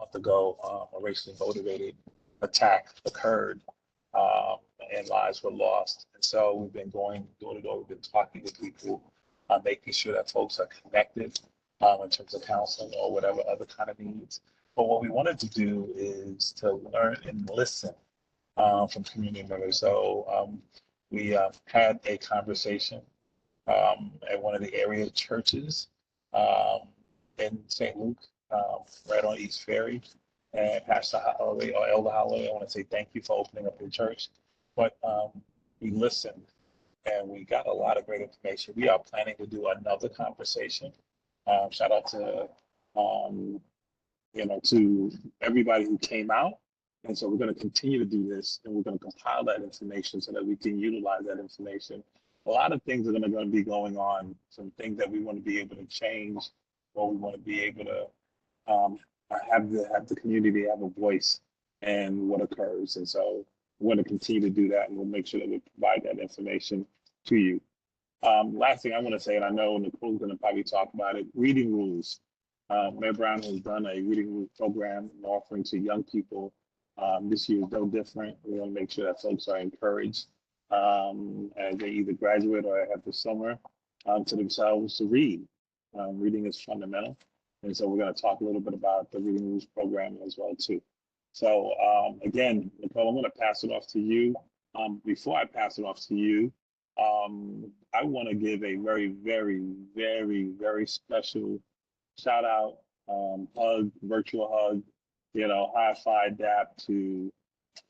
month ago, a racially motivated attack occurred, and lives were lost. And so we've been going door to door. We've been talking to people, making sure that folks are connected in terms of counseling or whatever other kind of needs. But what we wanted to do is to learn and listen from community members. So we had a conversation at one of the area churches in St. Luke, right on East Ferry. And Pastor Holloway or Elder Holloway, I want to say thank you for opening up your church. But we listened and we got a lot of great information. We are planning to do another conversation. Shout out to to everybody who came out. And so we're going to continue to do this, and we're going to compile that information so that we can utilize that information. A lot of things are going to be going on, some things that we want to be able to change, or we want to be able to have the community have a voice in what occurs. And so we're going to continue to do that, and we'll make sure that we provide that information to you. Last thing I want to say, and I know Nicole's going to probably talk about it, reading rules. Mayor Brown has done a reading rules program and offering to young people. This year is no different. We want to make sure that folks are encouraged as they either graduate or have the summer to themselves to read. Reading is fundamental. And so we're going to talk a little bit about the reading rules program as well too. So again, Nicole, I'm going to pass it off to you. Before I pass it off to you, I want to give a very, very, very, very special shout out, hug, virtual hug, high five dap to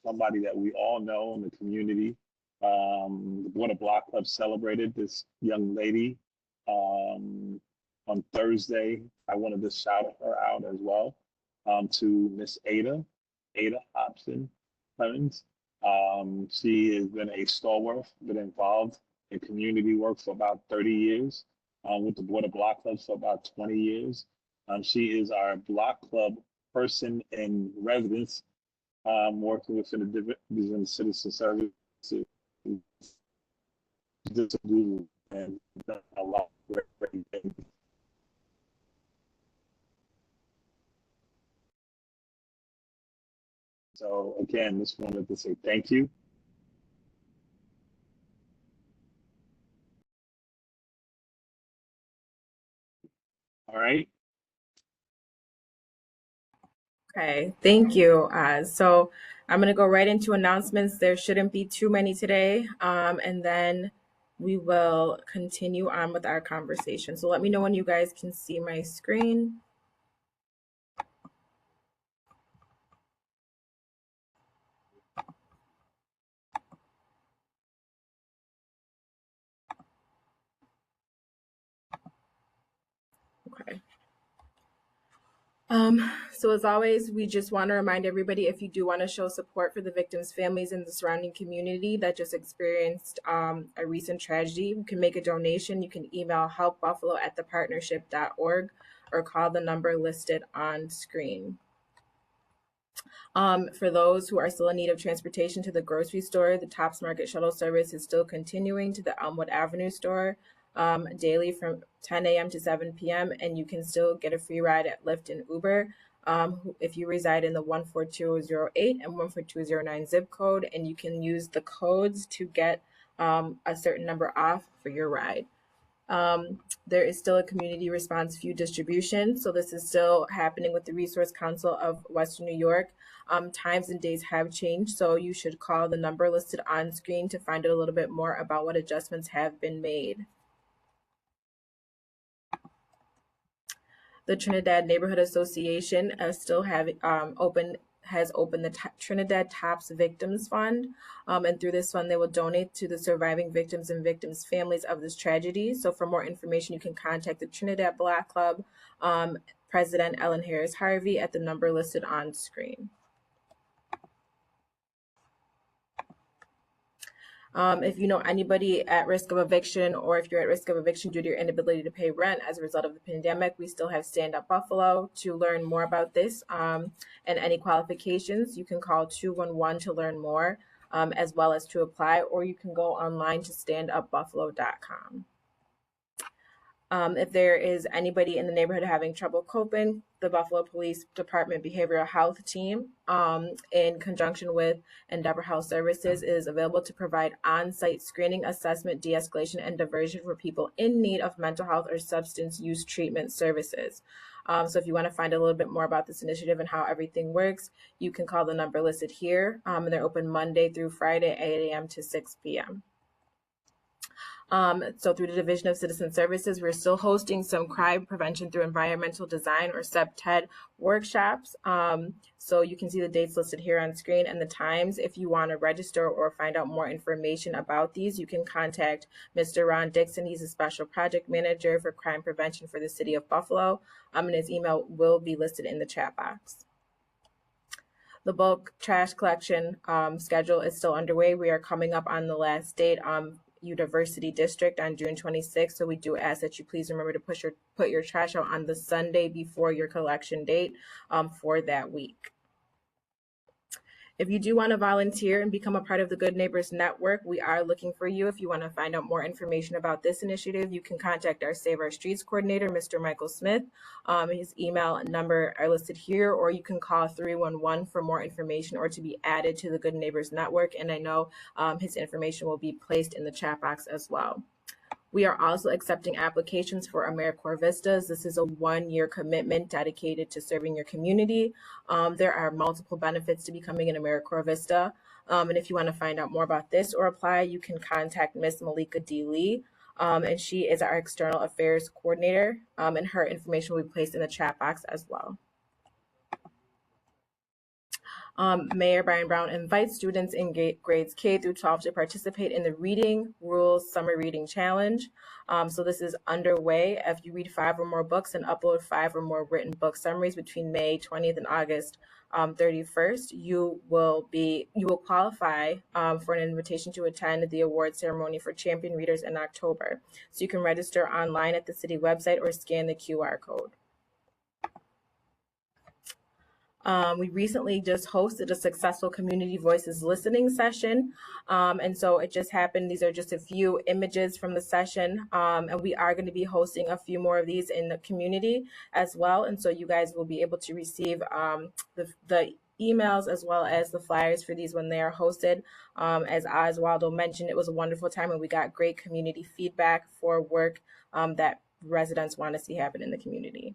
somebody that we all know in the community. The Border Block Club celebrated this young lady on Thursday. I wanted to shout her out as well to Miss Ada Hobson Clemens. She has been a stalwart, been involved in community work for about 30 years, with the Border Block Club for about 20 years. She is our Block Club person in residence, working within the Division of Citizen Service and done a lot of great things. So again, just wanted to say thank you. All right. Okay, thank you. So I'm going to go right into announcements. There shouldn't be too many today, and then we will continue on with our conversation. So let me know when you guys can see my screen. Okay. So as always, we just want to remind everybody, if you do want to show support for the victims' families in the surrounding community that just experienced a recent tragedy, you can make a donation. You can email helpbuffalo@thepartnership.org or call the number listed on screen. For those who are still in need of transportation to the grocery store, the Tops Market shuttle service is still continuing to the Elmwood Avenue store daily from 10 a.m. to 7 p.m. And you can still get a free ride at Lyft and Uber if you reside in the 14208 and 14209 zip code, and you can use the codes to get a certain number off for your ride. There is still a community response fuel distribution. So this is still happening with the Resource Council of Western New York. Times and days have changed, so you should call the number listed on screen to find out a little bit more about what adjustments have been made. The Trinidad Neighborhood Association still has opened the Trinidad Tops Victims Fund, and through this fund they will donate to the surviving victims and victims' families of this tragedy. So for more information, you can contact the Trinidad Block Club President Ellen Harris Harvey at the number listed on screen. If you know anybody at risk of eviction, or if you're at risk of eviction due to your inability to pay rent as a result of the pandemic, we still have Stand Up Buffalo. To learn more about this and any qualifications, you can call 211 to learn more, as well as to apply, or you can go online to standupbuffalo.com. If there is anybody in the neighborhood having trouble coping, the Buffalo Police Department Behavioral Health Team, in conjunction with Endeavor Health Services, is available to provide on-site screening, assessment, de-escalation, and diversion for people in need of mental health or substance use treatment services. So if you want to find a little bit more about this initiative and how everything works, you can call the number listed here. And they're open Monday through Friday, 8 a.m. to 6 p.m. So through the Division of Citizen Services, we're still hosting some crime prevention through environmental design, or CEPTED workshops. So you can see the dates listed here on screen and the times. If you want to register or find out more information about these, you can contact Mr. Ron Dixon. He's a special project manager for crime prevention for the city of Buffalo. And his email will be listed in the chat box. The bulk trash collection schedule is still underway. We are coming up on the last date University District on June 26th. So we do ask that you please remember to put your trash out on the Sunday before your collection date for that week. If you do want to volunteer and become a part of the Good Neighbors Network, we are looking for you. If you want to find out more information about this initiative, you can contact our Save Our Streets coordinator, Mr. Michael Smith. His email and number are listed here, or you can call 311 for more information or to be added to the Good Neighbors Network. And I know his information will be placed in the chat box as well. We are also accepting applications for AmeriCorps Vistas. This is a one-year commitment dedicated to serving your community. There are multiple benefits to becoming an AmeriCorps Vista. And if you want to find out more about this or apply, you can contact Ms. Malika D. Lee. And she is our External Affairs Coordinator. And her information will be placed in the chat box as well. Mayor Brian Brown invites students in grades K through 12 to participate in the Reading Rules Summer Reading Challenge. So this is underway. If you read 5 or more books and upload 5 or more written book summaries between May 20th and August 31st, you will qualify for an invitation to attend the award ceremony for champion readers in October. So you can register online at the city website or scan the QR code. We recently just hosted a successful Community Voices listening session. And so it just happened. These are just a few images from the session. And we are going to be hosting a few more of these in the community as well. And so you guys will be able to receive the emails as well as the flyers for these when they are hosted. As Oswaldo mentioned, it was a wonderful time and we got great community feedback for work that residents want to see happen in the community.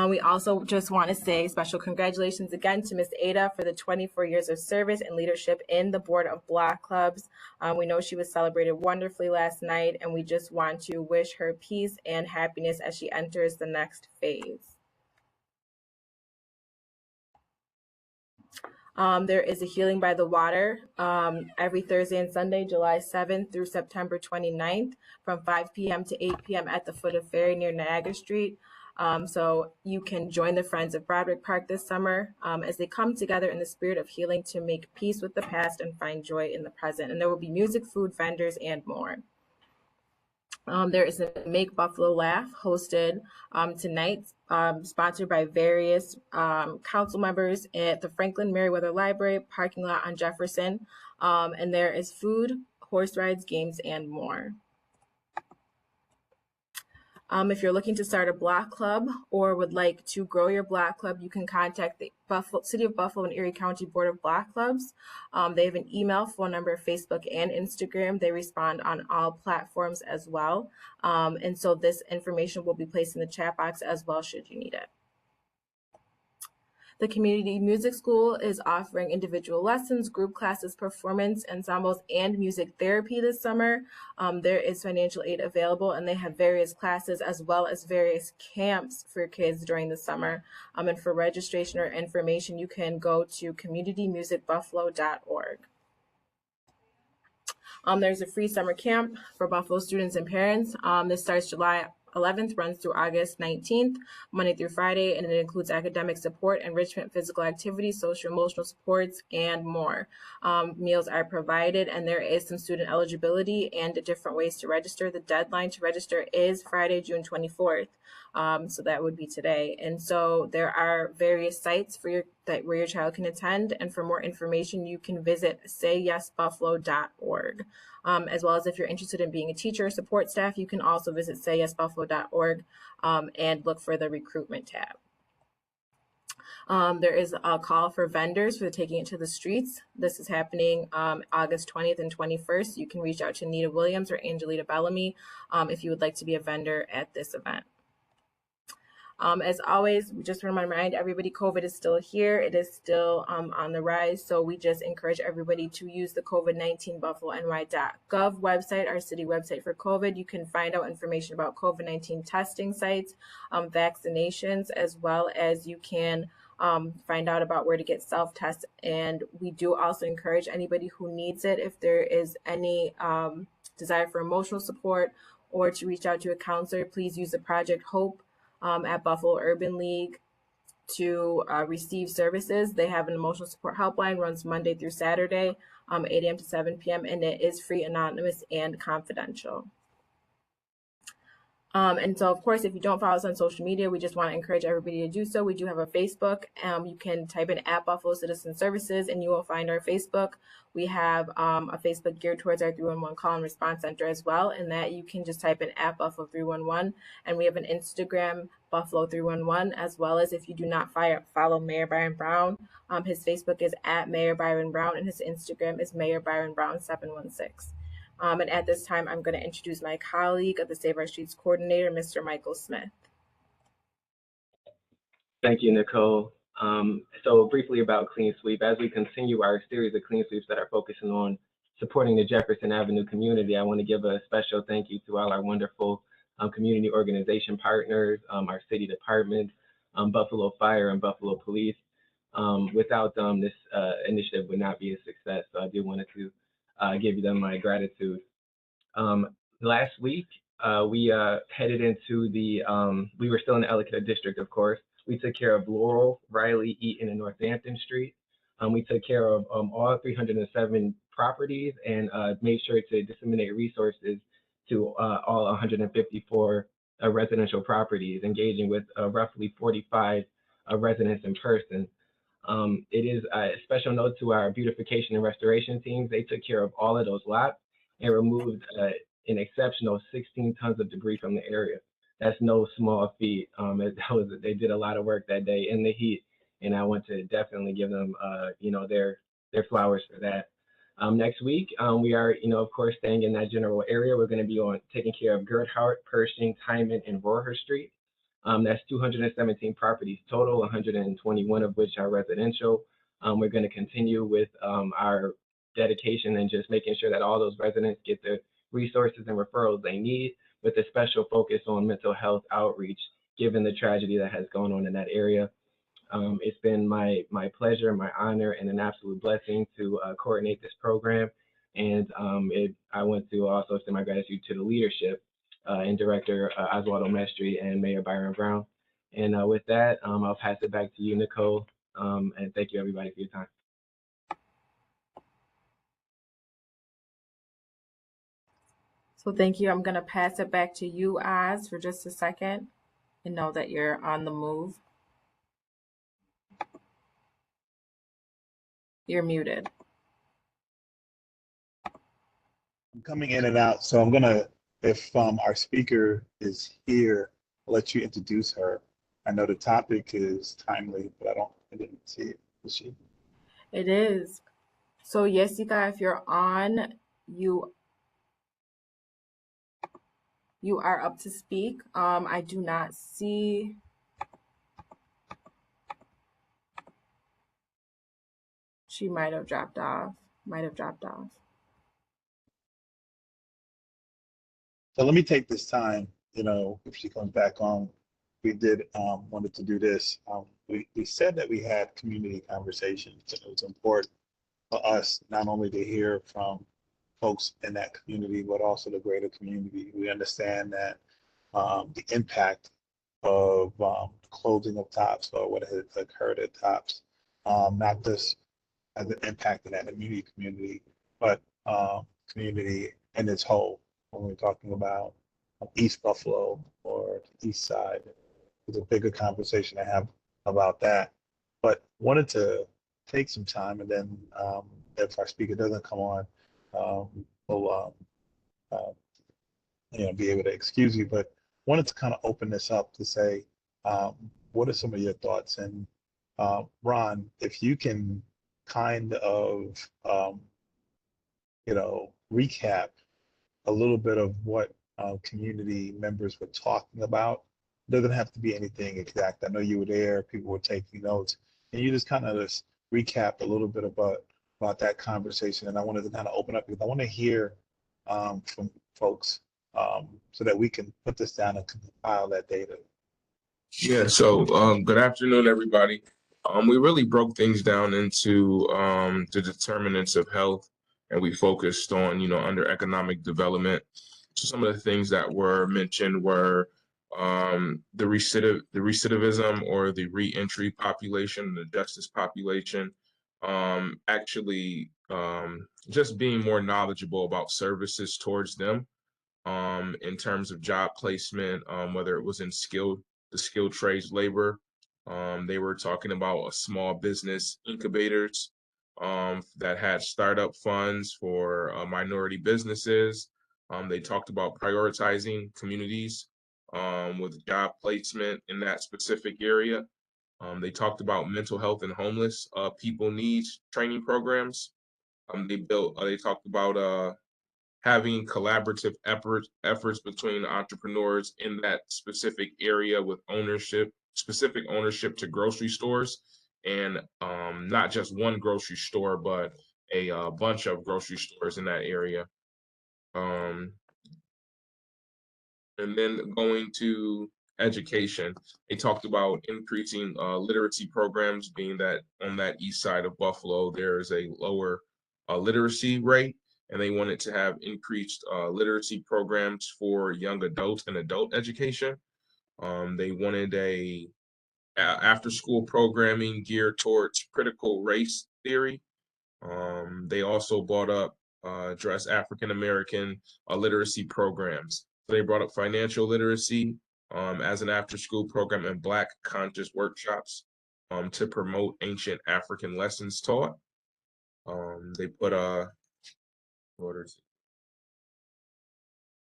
We also just want to say special congratulations again to Miss Ada for the 24 years of service and leadership in the board of block clubs. We know she was celebrated wonderfully last night, and we just want to wish her peace and happiness as she enters the next phase. There is a Healing by the Water every Thursday and Sunday, July 7th through September 29th from 5 p.m. to 8 p.m. at the foot of Ferry near Niagara Street. So you can join the Friends of Broderick Park this summer as they come together in the spirit of healing to make peace with the past and find joy in the present. And there will be music, food, vendors, and more. There is a Make Buffalo Laugh hosted tonight, sponsored by various council members at the Franklin Meriwether Library parking lot on Jefferson. And there is food, horse rides, games, and more. If you're looking to start a block club or would like to grow your block club, you can contact the City of Buffalo and Erie County Board of Block Clubs. They have an email, phone number, Facebook, and Instagram. They respond on all platforms as well. And so this information will be placed in the chat box as well should you need it. The Community Music School is offering individual lessons, group classes, performance ensembles, and music therapy this summer. There is financial aid available, and they have various classes as well as various camps for kids during the summer. And for registration or information, you can go to communitymusicbuffalo.org. There's a free summer camp for Buffalo students and parents. This starts July 11th, runs through August 19th, Monday through Friday, and it includes academic support, enrichment, physical activities, social emotional supports, and more. Meals are provided, and there is some student eligibility and different ways to register. The deadline to register is Friday, June 24th. So that would be today. And so there are various sites where your child can attend. And for more information, you can visit sayyesbuffalo.org. As well as if you're interested in being a teacher or support staff, you can also visit sayyesbuffalo.org and look for the recruitment tab. There is a call for vendors for taking it to the streets. This is happening August 20th and 21st. You can reach out to Nita Williams or Angelita Bellamy if you would like to be a vendor at this event. As always, we just want to remind everybody COVID is still here. It is still on the rise. So we just encourage everybody to use the COVID-19 buffalony.gov website, our city website for COVID. You can find out information about COVID-19 testing sites, vaccinations, as well as you can find out about where to get self-tests. And we do also encourage anybody who needs it, if there is any desire for emotional support or to reach out to a counselor, please use the Project Hope at Buffalo Urban League to receive services. They have an emotional support helpline, runs Monday through Saturday, 8 a.m. to 7 p.m., and it is free, anonymous, and confidential. And so, of course, if you don't follow us on social media, we just want to encourage everybody to do so. We do have a Facebook. You can type in at Buffalo Citizen Services, and you will find our Facebook. We have a Facebook geared towards our 311 call and response center as well, and that you can just type in at Buffalo 311. And we have an Instagram, Buffalo 311, as well as if you do not follow Mayor Byron Brown, his Facebook is at Mayor Byron Brown, and his Instagram is Mayor Byron Brown 716. And at this time, I'm going to introduce my colleague of the Save Our Streets coordinator, Mr. Michael Smith. Thank you, Nicole. So briefly about Clean Sweep, as we continue our series of Clean Sweeps that are focusing on supporting the Jefferson Avenue community, I want to give a special thank you to all our wonderful community organization partners, our city departments, Buffalo Fire and Buffalo Police. Without them, this initiative would not be a success. So I do want to give them my gratitude. Last week, we headed into we were still in the Ellicott District, of course. We took care of Laurel, Riley, Eaton, and Northampton Street. We took care of all 307 properties and made sure to disseminate resources to all 154 residential properties, engaging with roughly 45 residents in person. It is a special note to our beautification and restoration teams. They took care of all of those lots and removed an exceptional 16 tons of debris from the area. That's no small feat. They did a lot of work that day in the heat, and I want to definitely give them, their flowers for that. Next week, we are, of course, staying in that general area. We're going to be taking care of Gerhardt, Pershing, Timon, and Roher Street. That's 217 properties total, 121 of which are residential. We're going to continue with our dedication and just making sure that all those residents get the resources and referrals they need, with a special focus on mental health outreach, given the tragedy that has gone on in that area. It's been my pleasure, my honor, and an absolute blessing to coordinate this program. And I want to also extend my gratitude to the leadership and Director Oswaldo Mestre and Mayor Byron Brown. And with that, I'll pass it back to you, Nicole. And thank you, everybody, for your time. So thank you. I'm going to pass it back to you, Oz, for just a second, and know that you're on the move. You're muted. I'm coming in and out, so I'm gonna, if our speaker is here, I'll let you introduce her. I know the topic is timely, but I didn't see it. Is she? It is. So Jessica, if you're on, you are up to speak. I do not see. She might have dropped off. So let me take this time, if she comes back on, we did wanted to do this. We said that we had community conversations, and it was important for us not only to hear from folks in that community, but also the greater community. We understand that the impact of closing of TOPS, or what has occurred at TOPS, not just as an impact in that immediate community, but community in its whole. When we're talking about East Buffalo or the East Side, there's a bigger conversation to have about that. But wanted to take some time, and then if our speaker doesn't come on, we'll be able to excuse you. But wanted to kind of open this up to say, um, what are some of your thoughts? And Ron, if you can kind of recap a little bit of what community members were talking about. It doesn't have to be anything exact. I know you were there, people were taking notes, and you just kind of just recap a little bit about that conversation. And I wanted to kind of open up because I want to hear from folks so that we can put this down and compile that data. Yeah, so good afternoon, everybody. We really broke things down into the determinants of health, and we focused on, under economic development. So some of the things that were mentioned were the recidivism or the reentry population, the justice population, just being more knowledgeable about services towards them in terms of job placement, whether it was in the skilled trades labor. They were talking about a small business incubators that had startup funds for minority businesses. They talked about prioritizing communities with job placement in that specific area. They talked about mental health and homeless people needs training programs. They talked about having collaborative efforts between entrepreneurs in that specific area with specific ownership to grocery stores, and not just one grocery store, but a bunch of grocery stores in that area. And then going to education, they talked about increasing literacy programs, being that on that east side of Buffalo, there is a lower literacy rate, and they wanted to have increased literacy programs for young adults and adult education. They wanted after-school programming geared towards critical race theory. They also brought up address African American literacy programs. So they brought up financial literacy as an after-school program and Black conscious workshops to promote ancient African lessons taught. They put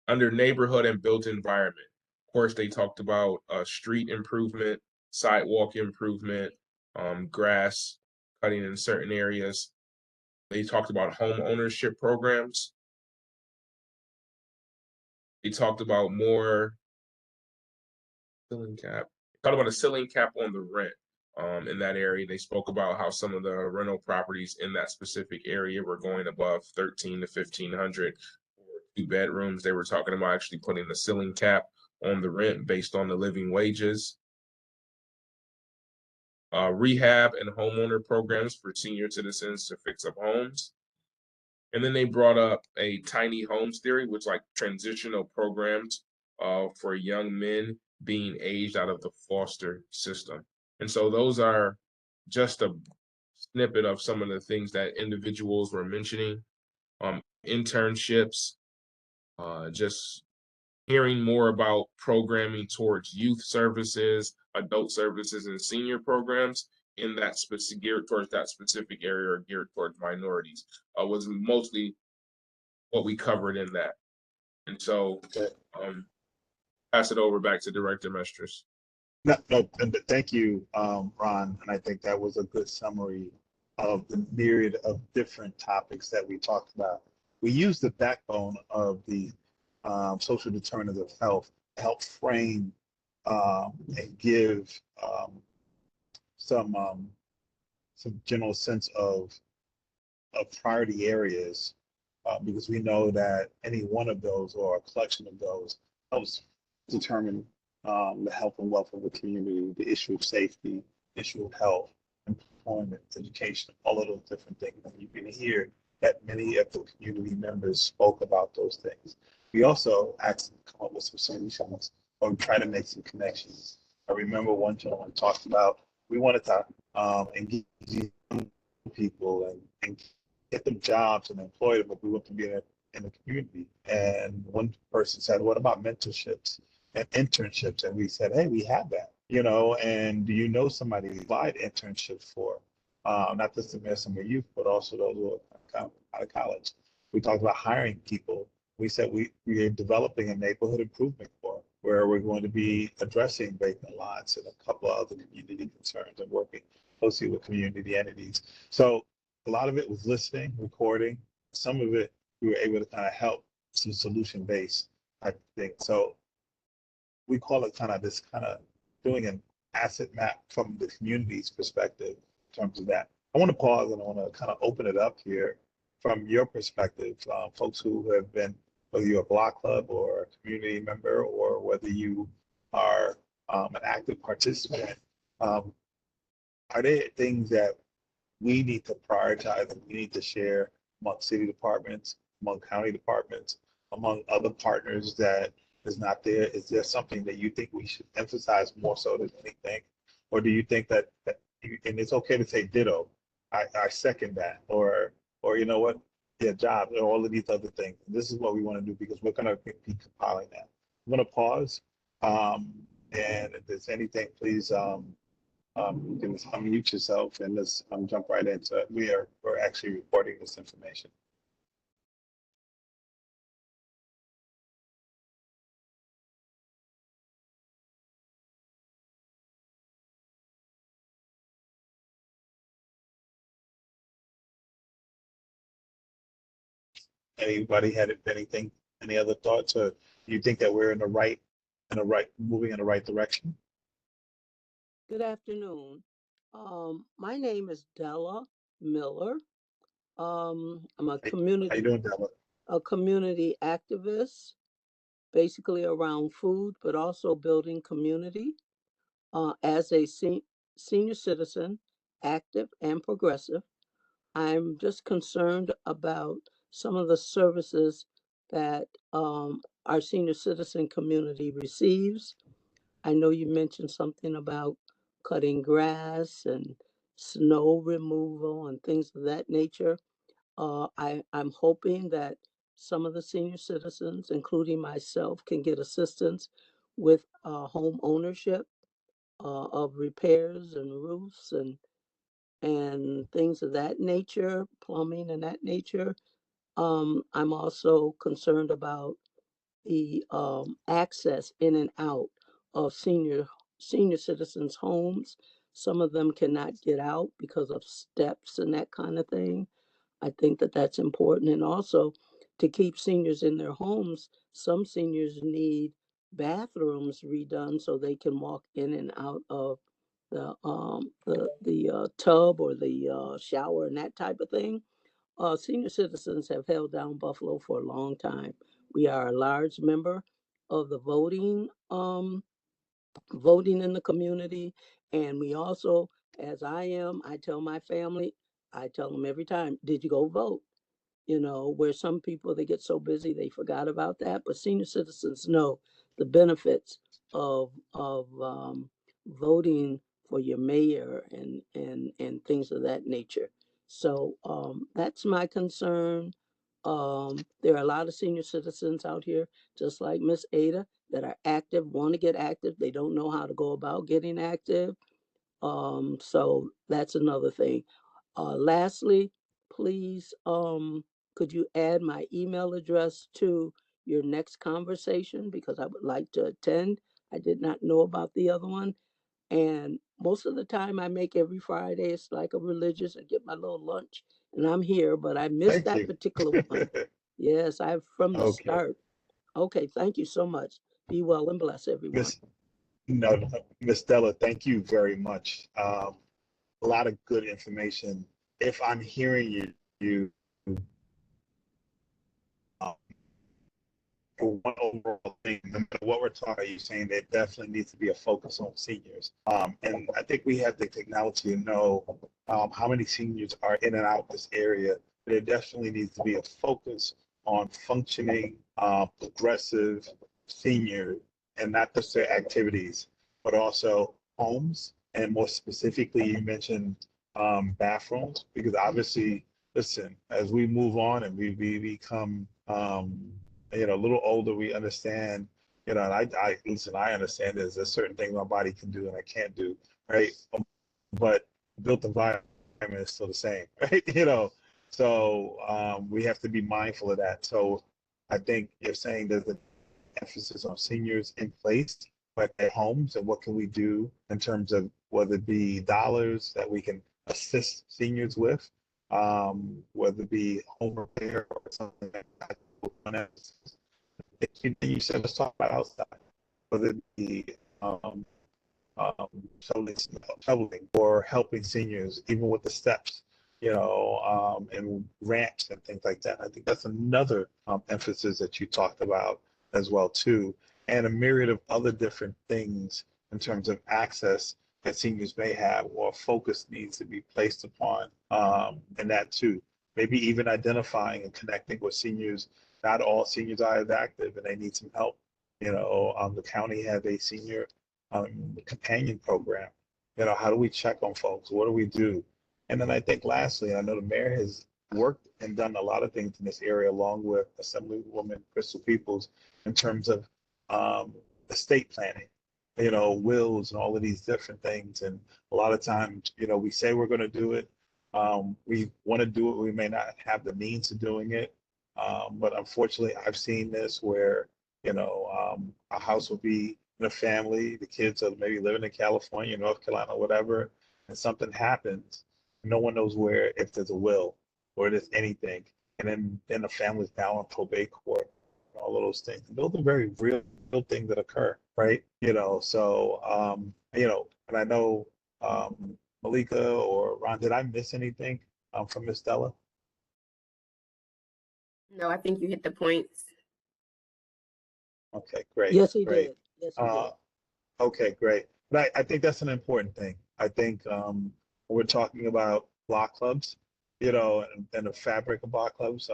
under neighborhood and built environment. Of course, they talked about street improvement, sidewalk improvement, grass cutting in certain areas. They talked about home ownership programs. They talked about more ceiling cap. They talked about a ceiling cap on the rent in that area. They spoke about how some of the rental properties in that specific area were going above 1,300 to 1,500 for 2 bedrooms. They were talking about actually putting the ceiling cap on the rent based on the living wages. Rehab and homeowner programs for senior citizens to fix up homes. And then they brought up a tiny homes theory, which like transitional programs for young men being aged out of the foster system. And so those are just a snippet of some of the things that individuals were mentioning. Internships, just hearing more about programming towards youth services, adult services, and senior programs in that specific geared towards that specific area or geared towards minorities was mostly what we covered in that. And so pass it over back to Director Mestres. No, thank you, Ron. And I think that was a good summary of the myriad of different topics that we talked about. We used the backbone of the social determinants of health to help frame and give some general sense of priority areas, because we know that any one of those or a collection of those helps determine the health and wealth of the community, the issue of safety, issue of health, employment, education, all of those different things. And you can hear that many of the community members spoke about those things. We also asked them to come up with some solutions or try to make some connections. I remember one gentleman talked about we wanted to engage people and get them jobs and employ them, but we want to be in the community. And one person said, what about mentorships and internships? And we said, hey, we have that. and do you know somebody to provide internships for? Not just the Middlesex youth, but also those who are out of college. We talked about hiring people. We said we are developing a neighborhood improvement corps where we're going to be addressing vacant lots and a couple of other community concerns and working closely with community entities. So a lot of it was listening, recording. Some of it we were able to kind of help some solution based, I think. So we call it kind of doing an asset map from the community's perspective in terms of that. I want to pause and I want to kind of open it up here from your perspective, folks who have been, whether you're a block club or a community member or whether you are an active participant. Are there things that we need to prioritize and we need to share among city departments, among county departments, among other partners that is not there? Is there something that you think we should emphasize more so than anything? Or do you think that and it's okay to say ditto, I second that, or you know what, yeah, jobs, or all of these other things. This is what we want to do because we're going to be compiling that. I'm going to pause. And if there's anything, please you can unmute yourself and let's jump right into it. We're actually recording this information. Anybody had anything, any other thoughts, or do you think that we're moving in the right direction? Good afternoon. My name is Della Miller. I'm How you doing, Della? a community activist, basically around food, but also building community. As a senior citizen, active and progressive, I'm just concerned about some of the services that our senior citizen community receives. I know you mentioned something about cutting grass and snow removal and things of that nature. I'm hoping that some of the senior citizens, including myself, can get assistance with home ownership of repairs and roofs and things of that nature, plumbing and that nature. I'm also concerned about the access in and out of senior citizens' homes. Some of them cannot get out because of steps and that kind of thing. I think that that's important. And also to keep seniors in their homes, some seniors need bathrooms redone so they can walk in and out of the tub or the shower and that type of thing. Senior citizens have held down Buffalo for a long time. We are a large member of the voting in the community, and we also, as I am, I tell my family, I tell them every time, did you go vote? Where some people, they get so busy they forgot about that, but senior citizens know the benefits of voting for your mayor and things of that nature. So that's my concern. There are a lot of senior citizens out here, just like Miss Ada, that are active, want to get active. They don't know how to go about getting active. So that's another thing. Lastly, please, could you add my email address to your next conversation because I would like to attend. I did not know about the other one. And most of the time I make every Friday, it's like a religious, I get my little lunch and I'm here, but I missed Thank that you. particular one. Yes, I've from the Okay, start. Okay, thank you so much. Be well and bless everyone. Miss no, Miss Della, thank you very much. A lot of good information. If I'm hearing you um, for one overall thing, no matter what we're talking, you're saying there definitely needs to be a focus on seniors. And I think we have the technology to know how many seniors are in and out this area. There definitely needs to be a focus on functioning, progressive senior, and not just their activities, but also homes. And more specifically, you mentioned bathrooms, because obviously, listen, as we move on and we become a little older, we understand, You know, and I listen, I understand there's certain things my body can do and I can't do, right? But built environment is still the same, right? You know, so we have to be mindful of that. So I think you're saying there's an emphasis on seniors in place, but at homes, and what can we do in terms of whether it be dollars that we can assist seniors with, whether it be home repair or something like that. You said let's talk about outside, whether it be um, shoveling, shoveling or helping seniors, even with the steps, and ramps and things like that. I think that's another emphasis that you talked about as well too, and a myriad of other different things in terms of access that seniors may have or focus needs to be placed upon, and that too. Maybe even identifying and connecting with seniors. Not all seniors are as active, and they need some help. The county has a senior companion program. How do we check on folks? What do we do? And then I think lastly, I know the mayor has worked and done a lot of things in this area along with Assemblywoman Crystal Peoples in terms of estate planning, wills and all of these different things. And a lot of times, we say we're going to do it. We want to do it. We may not have the means of doing it. But unfortunately, I've seen this where, a house will be in a family, the kids are maybe living in California, North Carolina, whatever, and something happens. No one knows where, if there's a will or there's anything. And then the family's now in probate court, all of those things. And those are very real things that occur, right? And I know Malika or Ron, did I miss anything from Miss Stella? No, I think you hit the points. Okay, great. Yes, he Great. did. Yes, he Uh, did. okay, great. But I think that's an important thing. I think when we're talking about block clubs, and the fabric of block clubs,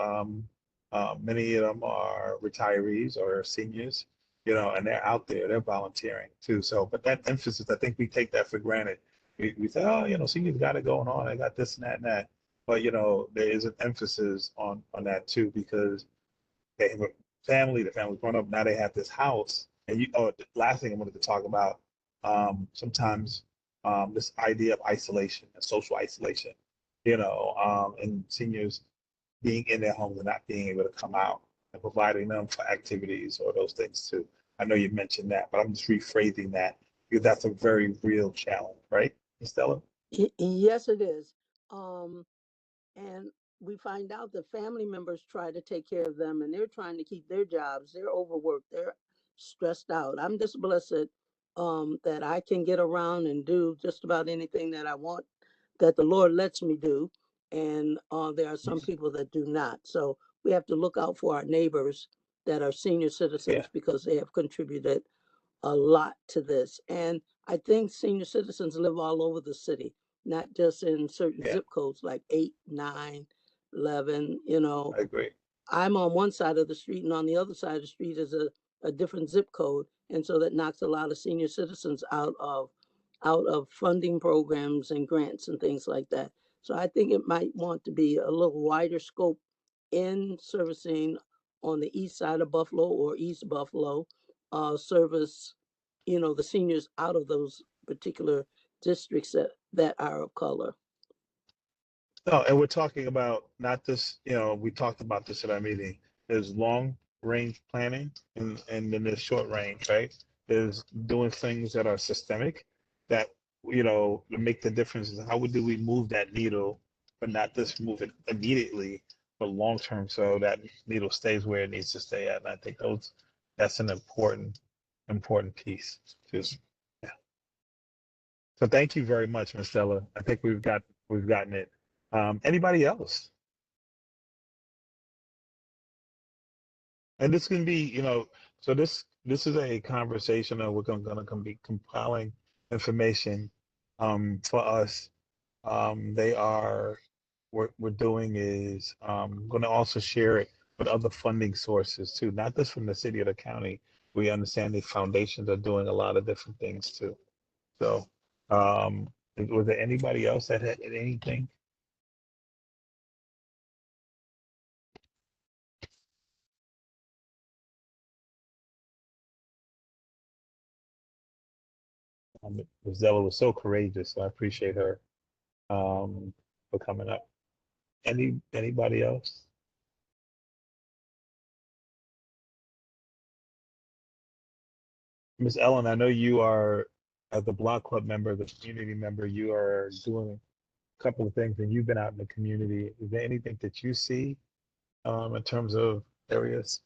many of them are retirees or seniors, and they're out there, they're volunteering too. So, but that emphasis, I think we take that for granted. We say, oh, seniors got it going on, I got this and that and that. But, there is an emphasis on that too, because they have a family, the family's grown up, now they have this house. And the last thing I wanted to talk about, sometimes this idea of isolation and social isolation, and seniors being in their homes and not being able to come out and providing them for activities or those things too. I know you mentioned that, but I'm just rephrasing that because that's a very real challenge, right, Stella? Yes, it is. And we find out that family members try to take care of them and they're trying to keep their jobs. They're overworked. They're stressed out. I'm just blessed that I can get around and do just about anything that I want, that the Lord lets me do. And there are some people that do not. So we have to look out for our neighbors that are senior Yeah, citizens because they have contributed a lot to this. And I think senior citizens live all over the city, not just in certain yeah, zip codes like 8, 9, 11. I agree. I'm on one side of the street, and on the other side of the street is a different zip code. And so that knocks a lot of senior citizens out of funding programs and grants and things like that. So I think it might want to be a little wider scope in servicing on the east side of Buffalo or East Buffalo, service, the seniors out of those particular districts that are of color. No, and we're talking about not this, we talked about this at our meeting. There's long range planning and then there's short range, right? There's doing things that are systemic that, to make the difference is how do we move that needle, but not just move it immediately, but long term so that needle stays where it needs to stay at. And I think that's an important piece too. Yeah. So thank you very much, Ms. Stella. I think we've gotten it. Anybody else? And this can be, so this is a conversation that we're going to be compiling information for us. They are what we're doing is going to also share it with other funding sources too, not just from the city or the county. We understand the foundations are doing a lot of different things too. So, was there anybody else that had anything? Rosella was so courageous. So I appreciate her for coming up. Anybody else? Miss Ellen, I know you are, as the block club member, the community member, you are doing a couple of things and you've been out in the community. Is there anything that you see in terms of areas?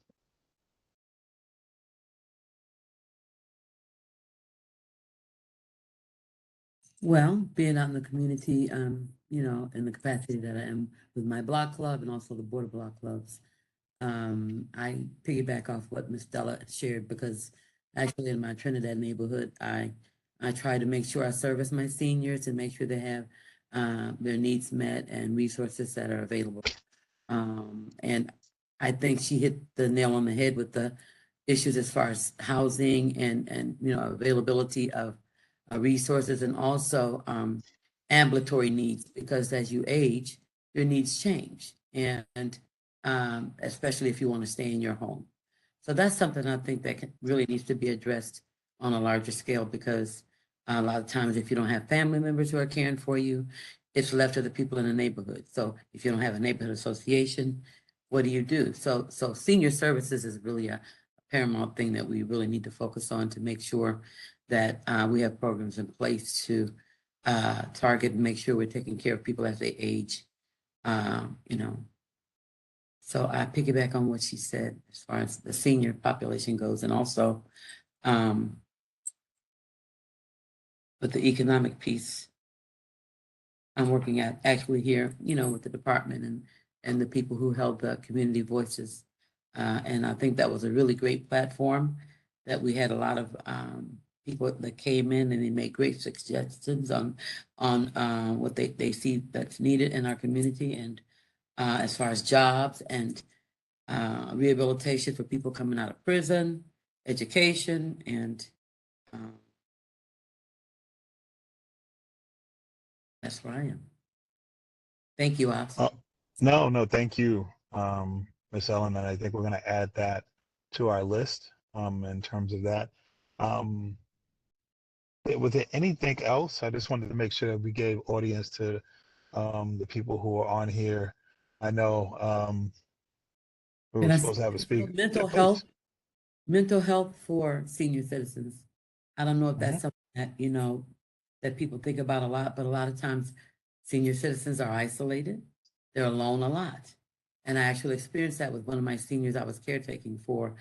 Well, being out in the community, in the capacity that I am with my block club and also the Board of Block Clubs, I piggyback off what Ms. Della shared because actually in my Trinidad neighborhood, I try to make sure I service my seniors and make sure they have their needs met and resources that are available. And I think she hit the nail on the head with the issues as far as housing and availability of resources and also ambulatory needs, because as you age, your needs change, and especially if you want to stay in your home. So that's something I think that really needs to be addressed on a larger scale, because a lot of times if you don't have family members who are caring for you, it's left to the people in the neighborhood. So if you don't have a neighborhood association, what do you do? So senior services is really a paramount thing that we really need to focus on to make sure that we have programs in place to target and make sure we're taking care of people as they age. So I piggyback on what she said as far as the senior population goes, and also with the economic piece. I'm working at actually here, with the department and the people who held the community voices. And I think that was a really great platform that we had a lot of people that came in and they made great suggestions on what they see that's needed in our community, and as far as jobs and rehabilitation for people coming out of prison, education, and that's where I am. Thank you, Oz. No, thank you, Miss Ellen, and I think we're going to add that to our list in terms of that. Was there anything else? I just wanted to make sure that we gave audience to the people who are on here. I know we were supposed to have a speaker. Mental Yeah, health, please. mental health for senior citizens. I don't know if that's Mhm. something that, that people think about a lot, but a lot of times senior citizens are isolated. They're alone a lot. And I actually experienced that with one of my seniors I was caretaking for,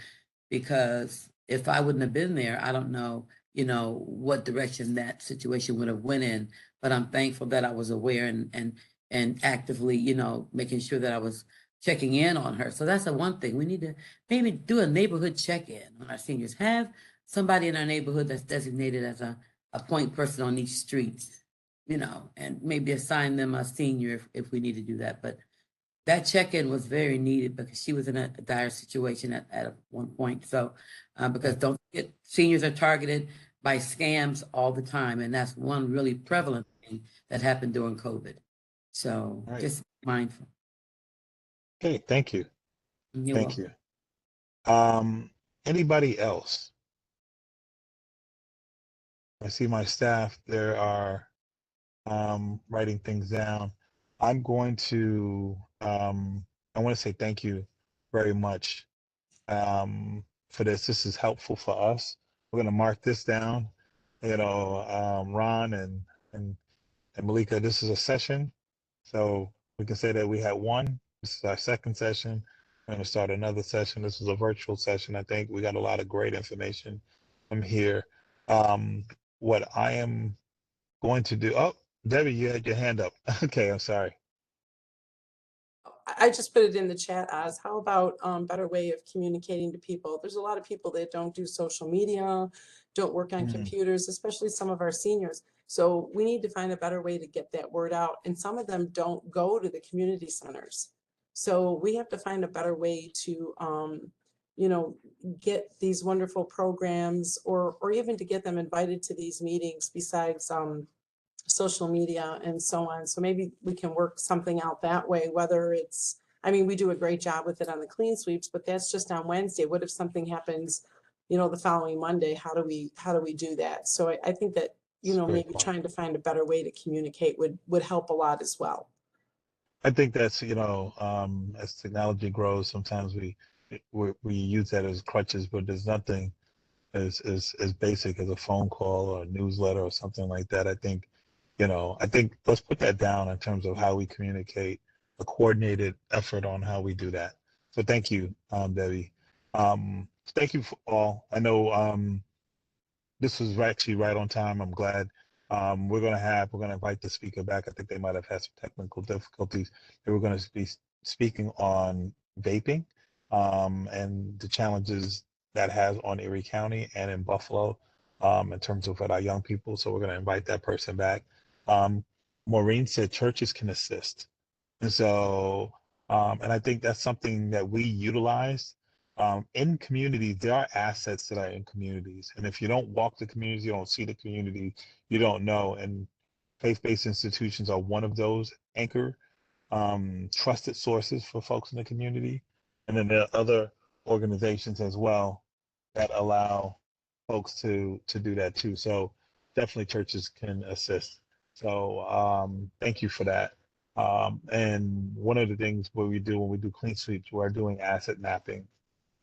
because if I wouldn't have been there, I don't know, what direction that situation would have went in. But I'm thankful that I was aware and actively, making sure that I was checking in on her. So that's the one thing. We need to maybe do a neighborhood check-in on our seniors. Have somebody in our neighborhood that's designated as a point person on each street, and maybe assign them a senior if we need to do that. But that check-in was very needed because she was in a dire situation at one point. So, because don't forget, seniors are targeted by scams all the time, and that's one really prevalent thing that happened during COVID. So All right. just be mindful. Okay, thank you. You're Thank welcome. you. Anybody else? I see my staff, there are writing things down. I'm going to, I want to say thank you very much for this. This is helpful for us. We're going to mark this down. Ron and Malika, this is a session. So we can say that we had one. This is our second session. We're going to start another session. This is a virtual session. I think we got a lot of great information from here. What I am going to do, oh, Debbie, you had your hand up. Okay, I'm sorry. I just put it in the chat as how about better way of communicating to people. There's a lot of people that don't do social media, don't work on computers, especially some of our seniors. So we need to find a better way to get that word out. And some of them don't go to the community centers. So we have to find a better way to, get these wonderful programs or even to get them invited to these meetings besides social media and so on. So maybe we can work something out that way, whether it's, we do a great job with it on the clean sweeps, but that's just on Wednesday. What if something happens, the following Monday? How do we do that? So I think that you know, Great maybe point. trying to find a better way to communicate would help a lot as well. I think that's, as technology grows, sometimes we use that as crutches, but there's nothing as basic as a phone call or a newsletter or something like that. I think let's put that down in terms of how we communicate, a coordinated effort on how we do that. So thank you, Debbie. Thank you for all. I know this was actually right on time. I'm glad. We're gonna invite the speaker back. I think they might have had some technical difficulties. They were gonna be speaking on vaping and the challenges that has on Erie County and in Buffalo in terms of what our young people. So we're gonna invite that person back. Maureen said churches can assist. And so, and I think that's something that we utilize in communities. There are assets that are in communities. And if you don't walk the communities, you don't see the community, you don't know. And faith-based institutions are one of those anchor trusted sources for folks in the community. And then there are other organizations as well that allow folks to do that too. So definitely churches can assist. So thank you for that. And one of the things what we do when we do clean sweeps, we're doing asset mapping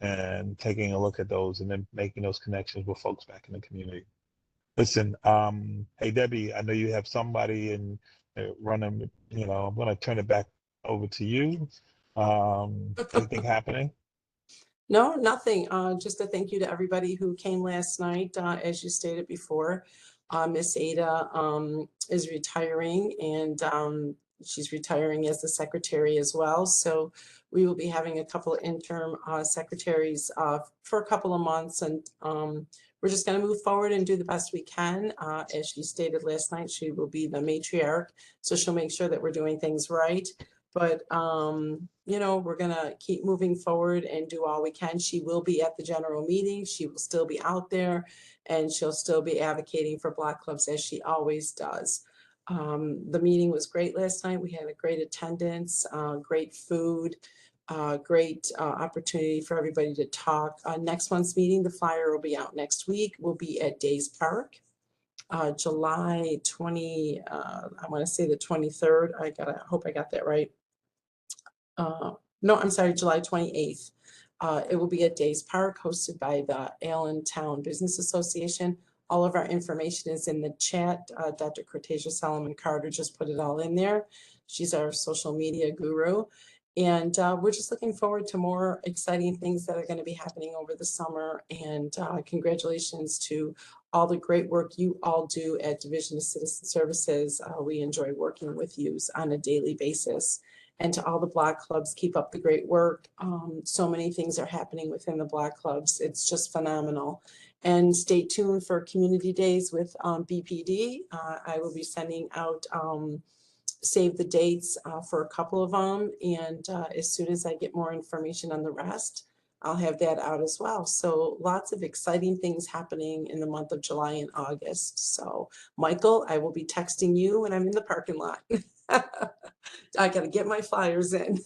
and taking a look at those and then making those connections with folks back in the community. Listen, hey Debbie, I know you have somebody in running, I'm gonna turn it back over to you. Anything happening? No, nothing. Just a thank you to everybody who came last night. As you stated before, Miss Ada is retiring, and she's retiring as the secretary as well. So we will be having a couple of interim secretaries for a couple of months, and we're just going to move forward and do the best we can. As she stated last night, she will be the matriarch, so she'll make sure that we're doing things right. But, we're going to keep moving forward and do all we can. She will be at the general meeting. She will still be out there, and she'll still be advocating for Block clubs as she always does. The meeting was great last night. We had a great attendance, great food, great opportunity for everybody to talk. Next month's meeting, the flyer will be out next week. We'll be at Days Park. July 20, I want to say the 23rd. I hope I got that right. No, I'm sorry, July 28th. It will be at Days Park, hosted by the Allentown Business Association. All of our information is in the chat. Dr. Cortasia Solomon Carter just put it all in there. She's our social media guru. And we're just looking forward to more exciting things that are going to be happening over the summer. And congratulations to all the great work you all do at Division of Citizen Services. We enjoy working with you on a daily basis. And to all the Block clubs, keep up the great work. So many things are happening within the Block clubs. It's just phenomenal. And stay tuned for community days with BPD. I will be sending out save the dates for a couple of them. And as soon as I get more information on the rest, I'll have that out as well. So lots of exciting things happening in the month of July and August. So Michael, I will be texting you when I'm in the parking lot. I got to get my flyers in.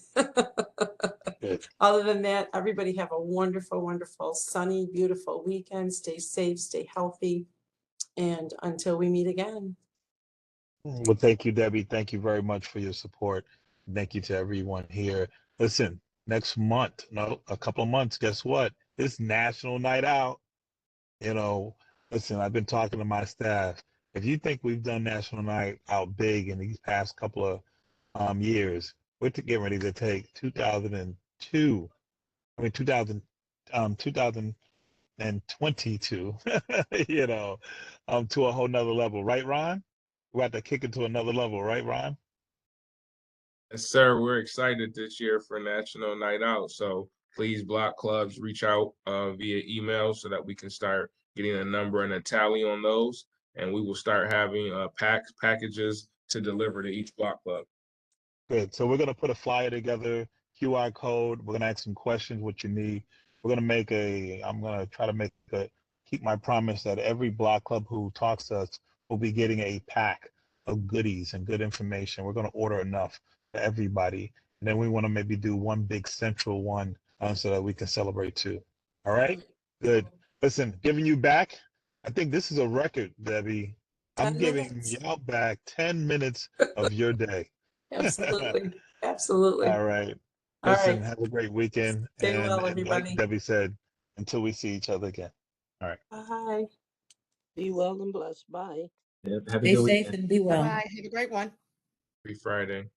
Other than that, everybody have a wonderful, wonderful, sunny, beautiful weekend. Stay safe, stay healthy. And until we meet again. Well, thank you, Debbie. Thank you very much for your support. Thank you to everyone here. Listen, next month, a couple of months, guess what? It's National Night Out. Listen, I've been talking to my staff. If you think we've done National Night Out big in these past couple of years, we're getting ready to take 2022, to a whole nother level. Right, Ron? We're about to kick it to another level, right, Ron? Yes, sir. We're excited this year for National Night Out. So please, Block clubs, reach out via email so that we can start getting a number and a tally on those. And we will start having packages to deliver to each Block club. Good. So we're going to put a flyer together, QR code. We're going to ask some questions, what you need. I'm going to try to keep my promise that every Block club who talks to us will be getting a pack of goodies and good information. We're going to order enough for everybody. And then we want to maybe do one big central one so that we can celebrate too. All right? Good. Listen, giving you back. I think this is a record, Debbie. I'm 10 giving minutes. y'all back 10 minutes of your day. Absolutely. Absolutely. All right. All Listen, right. have a great weekend. Stay well, And like everybody. Debbie said, until we see each other again. All right. Bye. Be well and blessed. Bye. Yep, have a Stay good safe weekend. and be well. Bye-bye. Have a great one. Happy Friday.